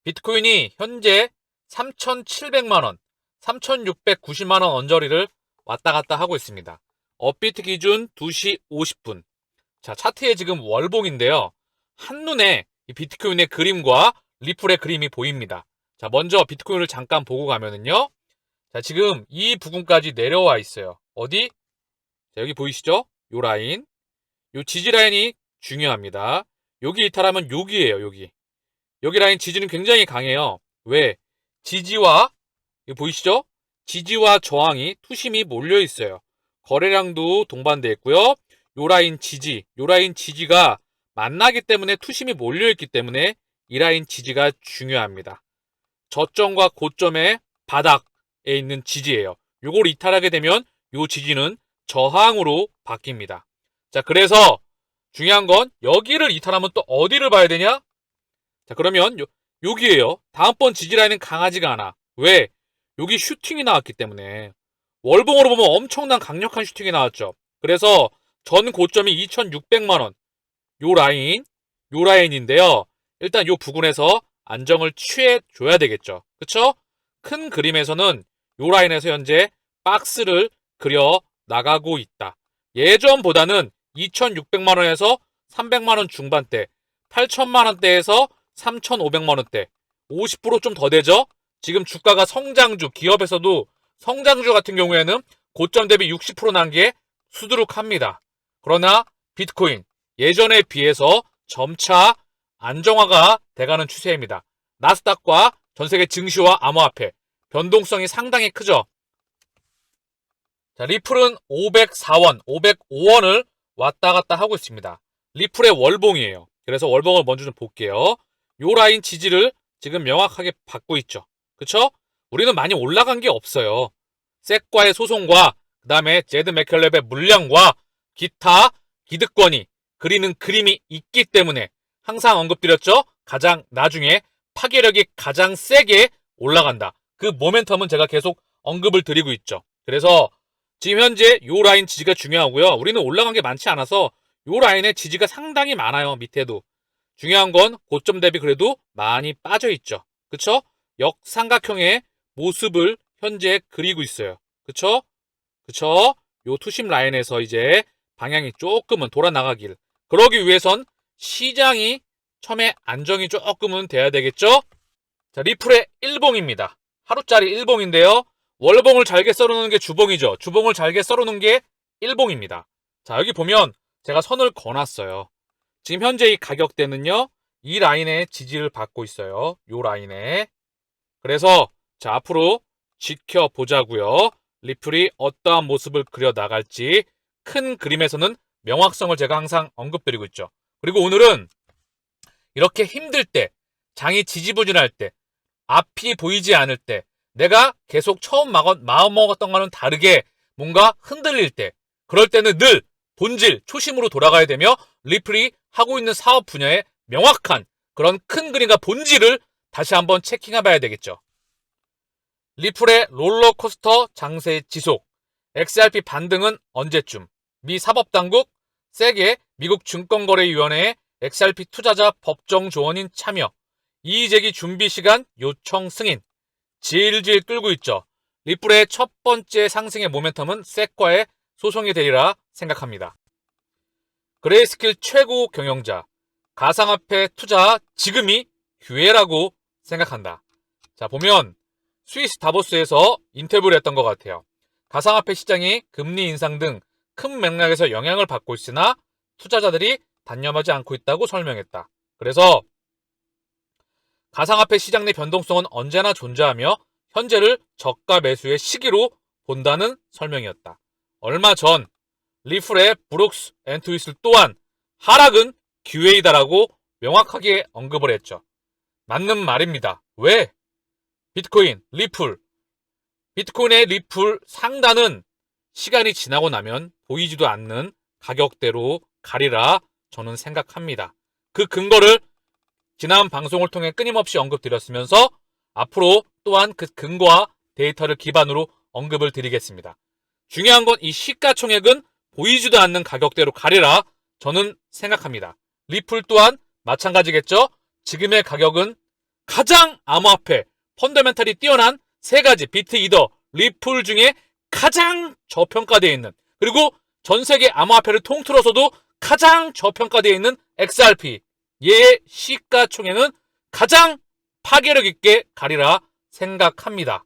비트코인이 현재 3,700만원, 3,690만원 언저리를 왔다 갔다 하고 있습니다. 업비트 기준 2시 50분. 자, 차트에 지금 월봉인데요. 한눈에 이 비트코인의 그림과 리플의 그림이 보입니다. 자, 먼저 비트코인을 잠깐 보고 가면은요. 자, 지금 이 부분까지 내려와 있어요. 어디? 자, 여기 보이시죠? 요 라인. 요 지지 라인이 중요합니다. 여기 이탈하면 여기예요, 여기. 여기 라인 지지는 굉장히 강해요. 왜? 지지와, 이거 보이시죠? 지지와 저항이 투심이 몰려 있어요. 거래량도 동반되어 있고요. 요 라인 지지가 만나기 때문에 투심이 몰려 있기 때문에 이 라인 지지가 중요합니다. 저점과 고점의 바닥에 있는 지지예요. 요걸 이탈하게 되면 요 지지는 저항으로 바뀝니다. 자, 그래서 중요한 건 여기를 이탈하면 또 어디를 봐야 되냐? 자, 그러면 여기에요. 다음번 지지라인은 강하지가 않아. 왜? 여기 슈팅이 나왔기 때문에. 월봉으로 보면 엄청난 강력한 슈팅이 나왔죠. 그래서 전 고점이 2,600만원. 요 라인인데요. 일단 요 부근에서 안정을 취해줘야 되겠죠. 그쵸? 큰 그림에서는 요 라인에서 현재 박스를 그려 나가고 있다. 예전보다는 2,600만원에서 300만원 중반대, 8,000만원대에서 3,500만원대, 50%좀 더 되죠? 지금 주가가 성장주, 기업에서도 성장주 같은 경우에는 고점 대비 60% 난 게 수두룩합니다. 그러나 비트코인, 예전에 비해서 점차 안정화가 돼가는 추세입니다. 나스닥과 전세계 증시와 암호화폐, 변동성이 상당히 크죠? 자, 리플은 504원, 505원을 왔다 갔다 하고 있습니다. 리플의 월봉이에요. 그래서 월봉을 먼저 좀 볼게요. 요 라인 지지를 지금 명확하게 받고 있죠. 그쵸? 우리는 많이 올라간 게 없어요. 섹과의 소송과 그 다음에 제드 맥켈렙의 물량과 기타 기득권이 그리는 그림이 있기 때문에 항상 언급드렸죠? 가장 나중에 파괴력이 가장 세게 올라간다. 그 모멘텀은 제가 계속 언급을 드리고 있죠. 그래서 지금 현재 요 라인 지지가 중요하고요. 우리는 올라간 게 많지 않아서 요 라인의 지지가 상당히 많아요. 밑에도. 중요한 건 고점 대비 그래도 많이 빠져 있죠. 그쵸? 역삼각형의 모습을 현재 그리고 있어요. 그쵸? 그쵸? 요 투심 라인에서 이제 방향이 조금은 돌아 나가길. 그러기 위해선 시장이 처음에 안정이 조금은 돼야 되겠죠? 자, 리플의 일봉입니다. 하루짜리 일봉인데요. 월봉을 잘게 썰어놓는 게 주봉이죠. 주봉을 잘게 썰어놓은 게 일봉입니다. 자, 여기 보면 제가 선을 그어놨어요. 지금 현재 이 가격대는요. 이 라인에 지지를 받고 있어요. 요 라인에. 그래서 자, 앞으로 지켜보자고요. 리플이 어떠한 모습을 그려 나갈지 큰 그림에서는 명확성을 제가 항상 언급드리고 있죠. 그리고 오늘은 이렇게 힘들 때, 장이 지지부진할 때, 앞이 보이지 않을 때, 내가 계속 처음 마음 먹었던 거는 다르게 뭔가 흔들릴 때, 그럴 때는 늘 본질, 초심으로 돌아가야 되며 리플이 하고 있는 사업 분야에 명확한 그런 큰 그림과 본질을 다시 한번 체킹해봐야 되겠죠. 리플의 롤러코스터 장세 지속, XRP 반등은 언제쯤? 미 사법당국, 세계 미국 증권거래위원회의 XRP 투자자 법정 조언인 참여, 이의제기 준비 시간 요청 승인, 질질 끌고 있죠. 리플의 첫 번째 상승의 모멘텀은 섹과의 소송이 되리라 생각합니다. 그레이스킬 최고 경영자, 가상화폐 투자 지금이 기회라고 생각한다. 자, 보면 스위스 다보스에서 인터뷰를 했던 것 같아요. 가상화폐 시장이 금리 인상 등 큰 맥락에서 영향을 받고 있으나 투자자들이 단념하지 않고 있다고 설명했다. 그래서 가상화폐 시장 내 변동성은 언제나 존재하며 현재를 저가 매수의 시기로 본다는 설명이었다. 얼마 전 리플의 브룩스 앤 트위슬 또한 하락은 기회이다라고 명확하게 언급을 했죠. 맞는 말입니다. 왜? 비트코인, 비트코인의 리플 상단은 시간이 지나고 나면 보이지도 않는 가격대로 가리라 저는 생각합니다. 그 근거를 지난 방송을 통해 끊임없이 언급드렸으면서 앞으로 또한 그 근거와 데이터를 기반으로 언급을 드리겠습니다. 중요한 건 이 시가총액은 보이지도 않는 가격대로 가리라 저는 생각합니다. 리플 또한 마찬가지겠죠? 지금의 가격은 가장 암호화폐 펀더멘탈이 뛰어난 세 가지 비트 이더 리플 중에 가장 저평가되어 있는, 그리고 전 세계 암호화폐를 통틀어서도 가장 저평가되어 있는 XRP, 얘의 시가총액은 가장 파괴력 있게 가리라 생각합니다.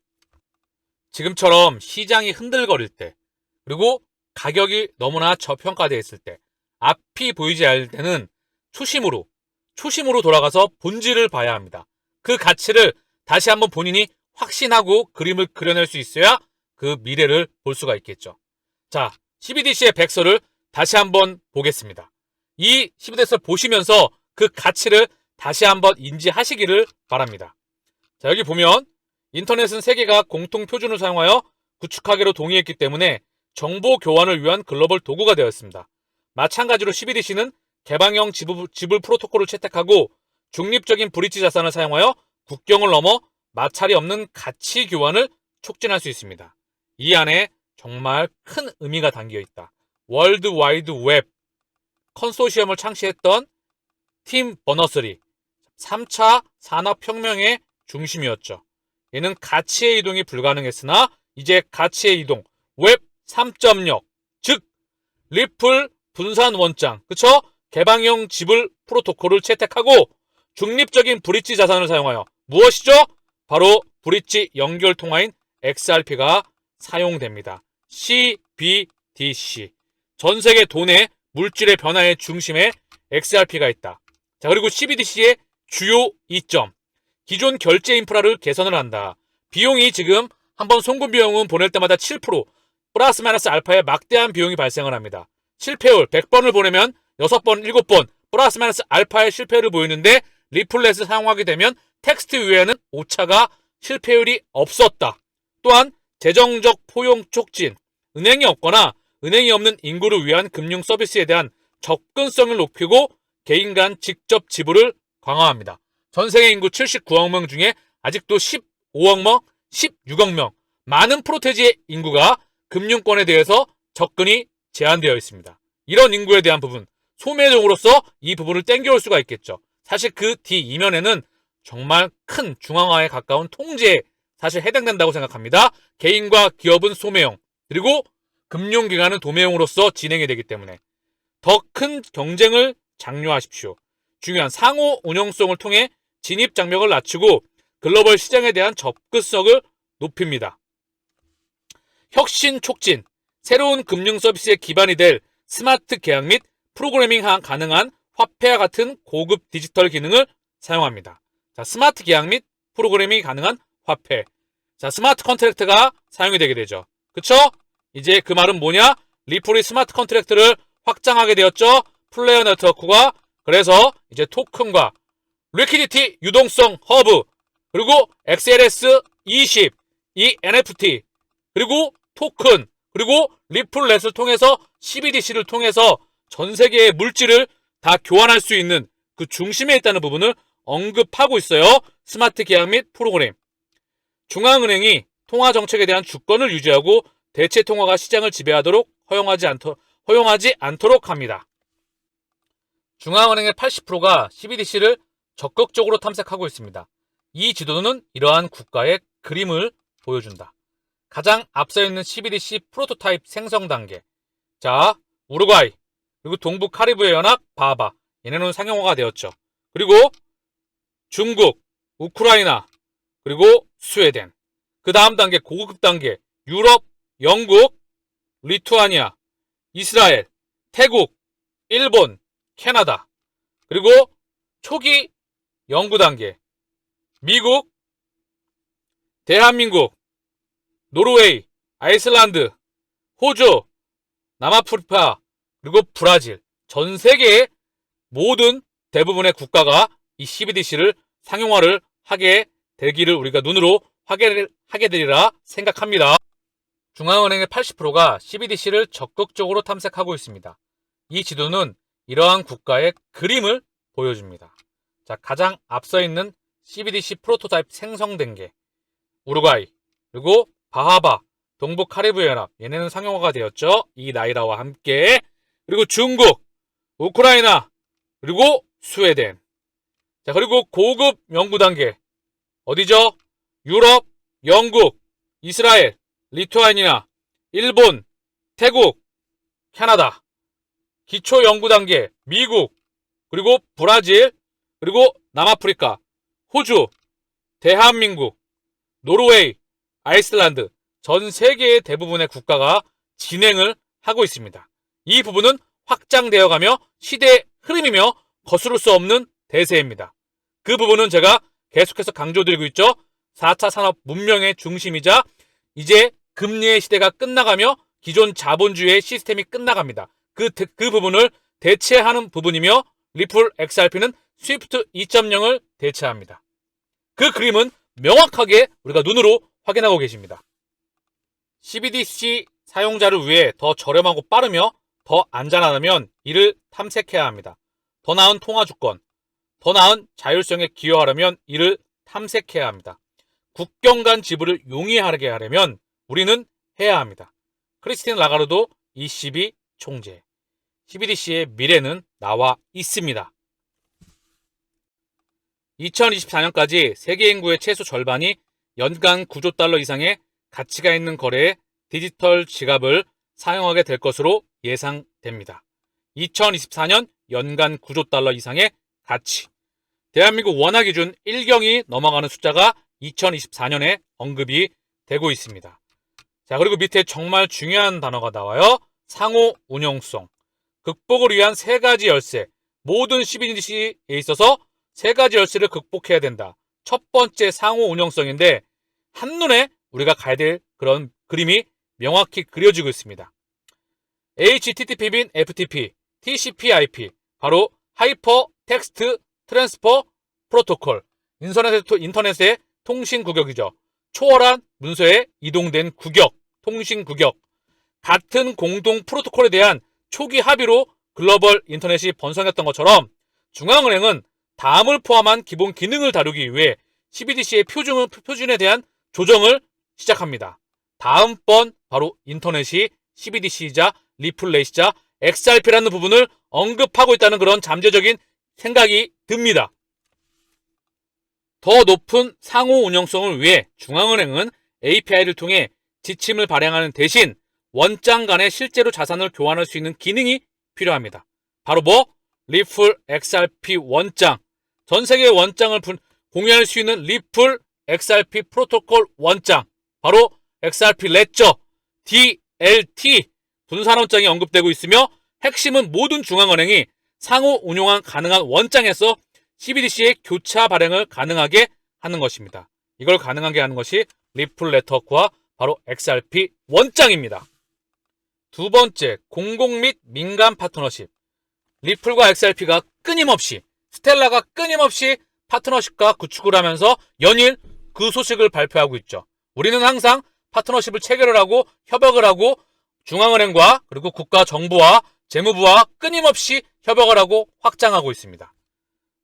지금처럼 시장이 흔들거릴 때, 그리고 가격이 너무나 저평가되어 있을 때, 앞이 보이지 않을 때는 초심으로 돌아가서 본질을 봐야 합니다. 그 가치를 다시 한번 본인이 확신하고 그림을 그려낼 수 있어야 그 미래를 볼 수가 있겠죠. 자, CBDC의 백서를 다시 한번 보겠습니다. 이 CBDC를 보시면서 그 가치를 다시 한번 인지하시기를 바랍니다. 자, 여기 보면 인터넷은 세계가 공통 표준을 사용하여 구축하기로 동의했기 때문에 정보 교환을 위한 글로벌 도구가 되었습니다. 마찬가지로 CBDC는 개방형 지불 프로토콜을 채택하고 중립적인 브릿지 자산을 사용하여 국경을 넘어 마찰이 없는 가치 교환을 촉진할 수 있습니다. 이 안에 정말 큰 의미가 담겨 있다. 월드 와이드 웹 컨소시엄을 창시했던 팀 버너스리, 3차 산업혁명의 중심이었죠. 얘는 가치의 이동이 불가능했으나 이제 가치의 이동, 웹 3.0, 즉 리플 분산 원장, 그쵸? 개방형 지불 프로토콜을 채택하고 중립적인 브릿지 자산을 사용하여 무엇이죠? 바로 브릿지 연결 통화인 XRP가 사용됩니다. CBDC. 전 세계 돈의 물질의 변화의 중심에 XRP가 있다. 자, 그리고 CBDC의 주요 이점. 기존 결제 인프라를 개선을 한다. 비용이 지금 한번 송금 비용은 보낼 때마다 7% 플러스 마이너스 알파의 막대한 비용이 발생을 합니다. 실패율 100번을 보내면 6번, 7번 플러스 마이너스 알파의 실패율을 보이는데 리플렛을 사용하게 되면 텍스트 외에는 오차가 실패율이 없었다. 또한 재정적 포용 촉진, 은행이 없거나 은행이 없는 인구를 위한 금융 서비스에 대한 접근성을 높이고 개인 간 직접 지불을 강화합니다. 전 세계 인구 79억 명 중에 아직도 15억 명, 16억 명, 많은 프로테지의 인구가 금융권에 대해서 접근이 제한되어 있습니다. 이런 인구에 대한 부분, 소매종으로서 이 부분을 땡겨올 수가 있겠죠. 사실 그 뒤 이면에는 정말 큰 중앙화에 가까운 통제에 사실 해당된다고 생각합니다. 개인과 기업은 소매형, 그리고 금융기관은 도매형으로서 진행이 되기 때문에 더 큰 경쟁을 장려하십시오. 중요한 상호 운용성을 통해 진입 장벽을 낮추고 글로벌 시장에 대한 접근성을 높입니다. 혁신 촉진, 새로운 금융 서비스의 기반이 될 스마트 계약 및 프로그래밍 가능한 화폐와 같은 고급 디지털 기능을 사용합니다. 자, 스마트 계약 및 프로그래밍이 가능한 화폐. 자, 스마트 컨트랙트가 사용이 되게 되죠. 그쵸? 이제 그 말은 뭐냐? 리플이 스마트 컨트랙트를 확장하게 되었죠. 플레이어 네트워크가. 그래서 이제 토큰과 리퀴디티 유동성 허브, 그리고 XLS20, 이 NFT, 그리고 토큰, 그리고 리플렛을 통해서 CBDC를 통해서 전 세계의 물질을 다 교환할 수 있는 그 중심에 있다는 부분을 언급하고 있어요. 스마트 계약 및 프로그램. 중앙은행이 통화 정책에 대한 주권을 유지하고 대체 통화가 시장을 지배하도록 허용하지 않도록 합니다. 중앙은행의 80%가 CBDC를 적극적으로 탐색하고 있습니다. 이 지도는 이러한 국가의 그림을 보여준다. 가장 앞서 있는 CBDC 프로토타입 생성 단계. 자, 우루과이, 그리고 동부 카리브해 연합 바하마, 얘네는 상용화가 되었죠. 그리고 중국, 우크라이나, 그리고 스웨덴. 그 다음 단계, 고급 단계, 유럽, 영국, 리투아니아, 이스라엘, 태국, 일본, 캐나다. 그리고 초기 연구 단계, 미국, 대한민국, 노르웨이, 아이슬란드, 호주, 남아프리카, 그리고 브라질. 전 세계의 모든 대부분의 국가가 이 CBDC를 상용화를 하게 되기를 우리가 눈으로 하게 되리라 생각합니다. 중앙은행의 80%가 CBDC를 적극적으로 탐색하고 있습니다. 이 지도는 이러한 국가의 그림을 보여줍니다. 자, 가장 앞서 있는 CBDC 프로토타입 생성 단계, 우루과이, 그리고 바하마, 동부 카리브해 연합, 얘네는 상용화가 되었죠. 이 나이라와 함께. 그리고 중국, 우크라이나, 그리고 스웨덴. 자, 그리고 고급 연구 단계, 어디죠? 유럽, 영국, 이스라엘, 리투아니아, 일본, 태국, 캐나다, 기초 연구 단계, 미국, 그리고 브라질, 그리고 남아프리카, 호주, 대한민국, 노르웨이, 아이슬란드, 전 세계의 대부분의 국가가 진행을 하고 있습니다. 이 부분은 확장되어 가며 시대의 흐름이며 거스를 수 없는 대세입니다. 그 부분은 제가 계속해서 강조드리고 있죠. 4차 산업 문명의 중심이자 이제 금리의 시대가 끝나가며 기존 자본주의의 시스템이 끝나갑니다. 그 부분을 대체하는 부분이며 리플 XRP는 스위프트 2.0을 대체합니다. 그 그림은 명확하게 우리가 눈으로 확인하고 계십니다. CBDC 사용자를 위해 더 저렴하고 빠르며 더 안전하다면 이를 탐색해야 합니다. 더 나은 통화 주권, 더 나은 자율성에 기여하려면 이를 탐색해야 합니다. 국경 간 지불을 용이하게 하려면 우리는 해야 합니다. 크리스틴 라가르도 ECB 총재. CBDC의 미래는 나와 있습니다. 2024년까지 세계 인구의 최소 절반이 연간 9조 달러 이상의 가치가 있는 거래에 디지털 지갑을 사용하게 될 것으로 예상됩니다. 2024년 연간 9조 달러 이상의 가치. 대한민국 원화 기준 1경이 넘어가는 숫자가 2024년에 언급이 되고 있습니다. 자, 그리고 밑에 정말 중요한 단어가 나와요. 상호 운용성. 극복을 위한 세 가지 열쇠. 모든 CBDC에 있어서 세 가지 열쇠를 극복해야 된다. 첫 번째 상호 운용성인데 한눈에 우리가 가야 될 그런 그림이 명확히 그려지고 있습니다. HTTP 빈 FTP, TCP/IP, 바로 하이퍼 텍스트 트랜스퍼 프로토콜, 인터넷의 통신 구격이죠. 초월한 문서에 이동된 구격, 통신 구격. 같은 공동 프로토콜에 대한 초기 합의로 글로벌 인터넷이 번성했던 것처럼 중앙은행은 다음을 포함한 기본 기능을 다루기 위해 CBDC의 표준에 대한 조정을 시작합니다. 다음번 바로 인터넷이 CBDC이자 리플렛이자 XRP라는 부분을 언급하고 있다는 그런 잠재적인 생각이 듭니다. 더 높은 상호 운영성을 위해 중앙은행은 API를 통해 지침을 발행하는 대신 원장 간에 실제로 자산을 교환할 수 있는 기능이 필요합니다. 바로 리플 XRP 원장. 전 세계의 원장을 공유할 수 있는 리플 XRP 프로토콜 원장. 바로 XRP 레저 DLT 분산원장이 언급되고 있으며 핵심은 모든 중앙은행이 상호 운용한 가능한 원장에서 CBDC의 교차 발행을 가능하게 하는 것입니다. 이걸 가능하게 하는 것이 리플 네트워크와 바로 XRP 원장입니다. 두 번째, 공공 및 민간 파트너십. 리플과 XRP가 끊임없이, 스텔라가 끊임없이 파트너십과 구축을 하면서 연일 그 소식을 발표하고 있죠. 우리는 항상 파트너십을 체결을 하고 협약을 하고 중앙은행과 그리고 국가 정부와 재무부와 끊임없이 협약을 하고 확장하고 있습니다.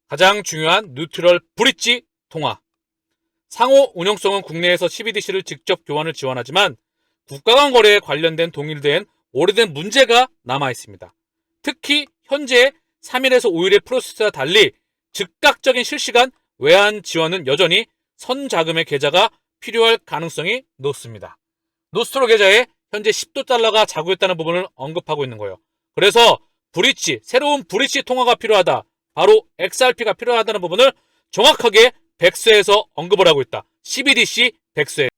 가장 중요한 뉴트럴 브릿지 통화. 상호 운용성은 국내에서 CBDC를 직접 교환을 지원하지만 국가 간 거래에 관련된 동일된 오래된 문제가 남아 있습니다. 특히 현재 3일에서 5일의 프로세스와 달리 즉각적인 실시간 외환 지원은 여전히 선자금의 계좌가 필요할 가능성이 높습니다. 노스트로 계좌에 현재 10도 달러가 자구했다는 부분을 언급하고 있는 거예요. 그래서 새로운 브릿지 통화가 필요하다. 바로 XRP가 필요하다는 부분을 정확하게 백서에서 언급을 하고 있다. CBDC 백서에.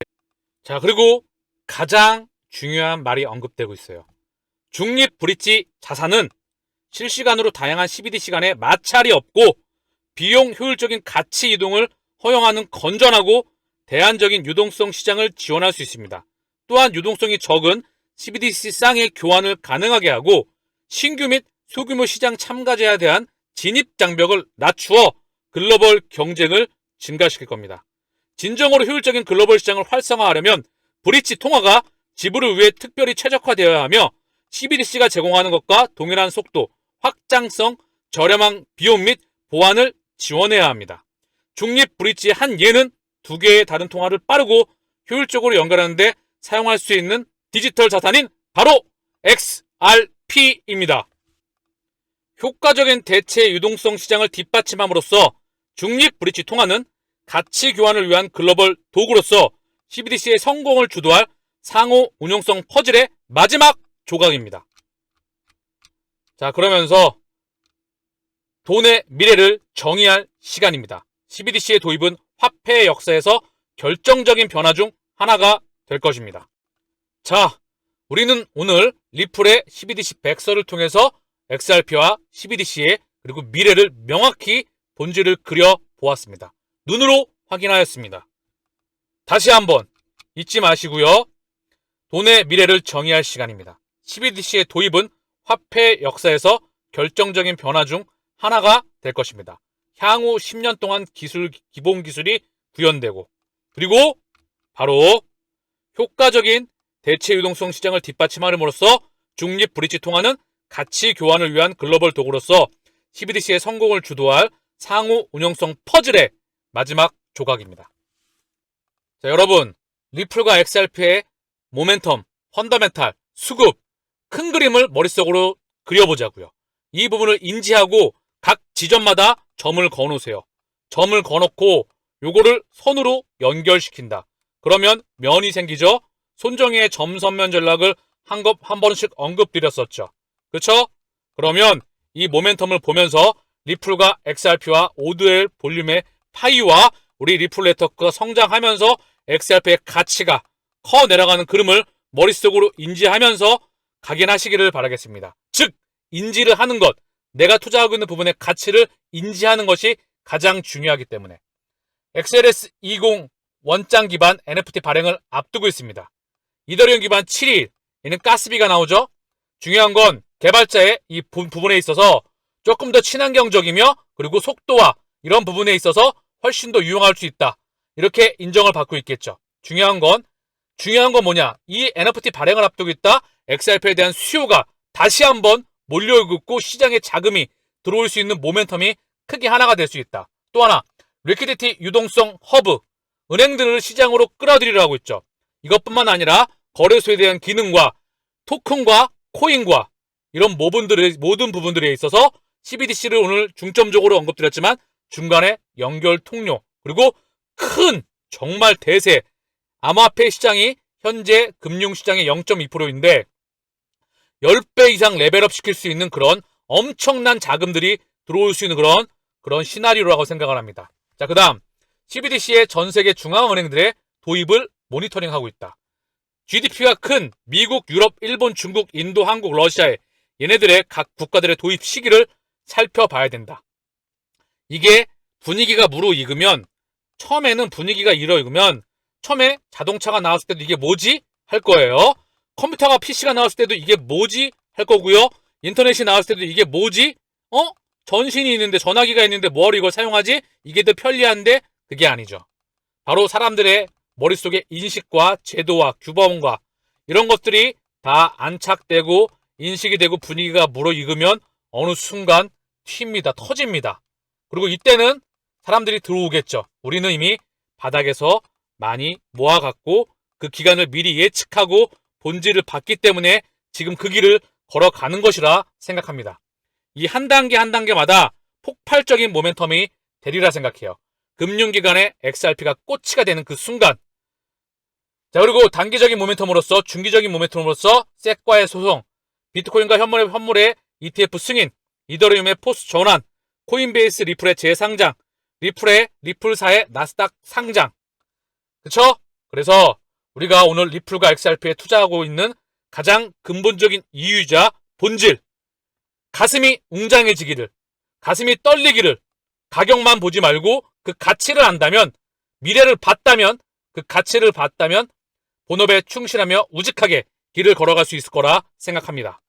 자, 그리고 가장 중요한 말이 언급되고 있어요. 중립 브릿지 자산은 실시간으로 다양한 CBDC 간에 마찰이 없고 비용 효율적인 가치 이동을 허용하는 건전하고 대안적인 유동성 시장을 지원할 수 있습니다. 또한 유동성이 적은 CBDC 쌍의 교환을 가능하게 하고 신규 및 소규모 시장 참가자에 대한 진입 장벽을 낮추어 글로벌 경쟁을 증가시킬 겁니다. 진정으로 효율적인 글로벌 시장을 활성화하려면 브릿지 통화가 지불을 위해 특별히 최적화되어야 하며 CBDC가 제공하는 것과 동일한 속도, 확장성, 저렴한 비용 및 보안을 지원해야 합니다. 중립 브릿지의 한 예는 두 개의 다른 통화를 빠르고 효율적으로 연결하는 데 사용할 수 있는 디지털 자산인 바로 XRP입니다. 효과적인 대체 유동성 시장을 뒷받침함으로써 중립 브릿지 통화는 가치 교환을 위한 글로벌 도구로서 CBDC의 성공을 주도할 상호 운용성 퍼즐의 마지막 조각입니다. 자, 그러면서 돈의 미래를 정의할 시간입니다. CBDC의 도입은 화폐의 역사에서 결정적인 변화 중 하나가 될 것입니다. 자, 우리는 오늘 리플의 CBDC 백서를 통해서 XRP와 CBDC의 그리고 미래를 명확히 본질을 그려보았습니다. 눈으로 확인하였습니다. 다시 한번 잊지 마시고요. 돈의 미래를 정의할 시간입니다. CBDC의 도입은 화폐 역사에서 결정적인 변화 중 하나가 될 것입니다. 향후 10년 동안 기본 기술이 구현되고, 그리고 바로 효과적인 대체 유동성 시장을 뒷받침함으로써 중립 브릿지 통하는 가치 교환을 위한 글로벌 도구로서 CBDC의 성공을 주도할 상호 운용성 퍼즐의 마지막 조각입니다. 자, 여러분, 리플과 XRP의 모멘텀, 펀더멘탈, 수급, 큰 그림을 머릿속으로 그려보자고요. 이 부분을 인지하고 각 지점마다 점을 그어놓으세요. 점을 그어놓고 요거를 선으로 연결시킨다. 그러면 면이 생기죠. 손정희의 점선면 전략을 한 번씩 언급드렸었죠. 그렇죠? 그러면 이 모멘텀을 보면서 리플과 XRP와 오드엘 볼륨의 파이와 우리 리플 네트워크가 성장하면서 XRP의 가치가 커 내려가는 그림을 머릿속으로 인지하면서 각인하시기를 바라겠습니다. 즉, 인지를 하는 것, 내가 투자하고 있는 부분의 가치를 인지하는 것이 가장 중요하기 때문에 XLS20 원장 기반 NFT 발행을 앞두고 있습니다. 이더리움 기반 7일, 얘는 가스비가 나오죠. 중요한 건 개발자의 이 부분에 있어서 조금 더 친환경적이며 그리고 속도와 이런 부분에 있어서 훨씬 더 유용할 수 있다. 이렇게 인정을 받고 있겠죠. 중요한 건 뭐냐? 이 NFT 발행을 앞두고 있다. XRP에 대한 수요가 다시 한번 몰려오고 시장에 자금이 들어올 수 있는 모멘텀이 크게 하나가 될 수 있다. 또 하나, 리퀴디티 유동성 허브, 은행들을 시장으로 끌어들이려 하고 있죠. 이것뿐만 아니라 거래소에 대한 기능과 토큰과 코인과 이런 모든 부분들에 있어서 CBDC를 오늘 중점적으로 언급드렸지만 중간에 연결 통로, 그리고 큰 정말 대세 암호화폐 시장이 현재 금융시장의 0.2%인데 10배 이상 레벨업 시킬 수 있는 그런 엄청난 자금들이 들어올 수 있는 그런 시나리오라고 생각을 합니다. 자, 그 다음 CBDC의 전 세계 중앙은행들의 도입을 모니터링하고 있다. GDP가 큰 미국, 유럽, 일본, 중국, 인도, 한국, 러시아의 얘네들의 각 국가들의 도입 시기를 살펴봐야 된다. 이게 분위기가 무르익으면 처음에 자동차가 나왔을 때도 이게 뭐지? 할 거예요. 컴퓨터가 PC가 나왔을 때도 이게 뭐지? 할 거고요. 인터넷이 나왔을 때도 이게 뭐지? 전신이 있는데 전화기가 있는데 뭐하러 이걸 사용하지? 이게 더 편리한데 그게 아니죠. 바로 사람들의 머릿속에 인식과 제도와 규범과 이런 것들이 다 안착되고 인식이 되고 분위기가 무르익으면 어느 순간 튑니다. 터집니다. 그리고 이때는 사람들이 들어오겠죠. 우리는 이미 바닥에서 많이 모아갖고 그 기간을 미리 예측하고 본질을 봤기 때문에 지금 그 길을 걸어가는 것이라 생각합니다. 이 한 단계 한 단계마다 폭발적인 모멘텀이 되리라 생각해요. 금융기관의 XRP가 꼬치가 되는 그 순간. 자, 그리고 단기적인 모멘텀으로서 중기적인 모멘텀으로서 섹과의 소송, 비트코인과 현물의 ETF 승인, 이더리움의 포스 전환, 코인베이스 리플의 재상장, 리플사의 나스닥 상장. 그쵸? 그래서 우리가 오늘 리플과 XRP에 투자하고 있는 가장 근본적인 이유이자 본질, 가슴이 웅장해지기를, 가슴이 떨리기를, 가격만 보지 말고 그 가치를 안다면, 미래를 봤다면, 그 가치를 봤다면 본업에 충실하며 우직하게 길을 걸어갈 수 있을 거라 생각합니다.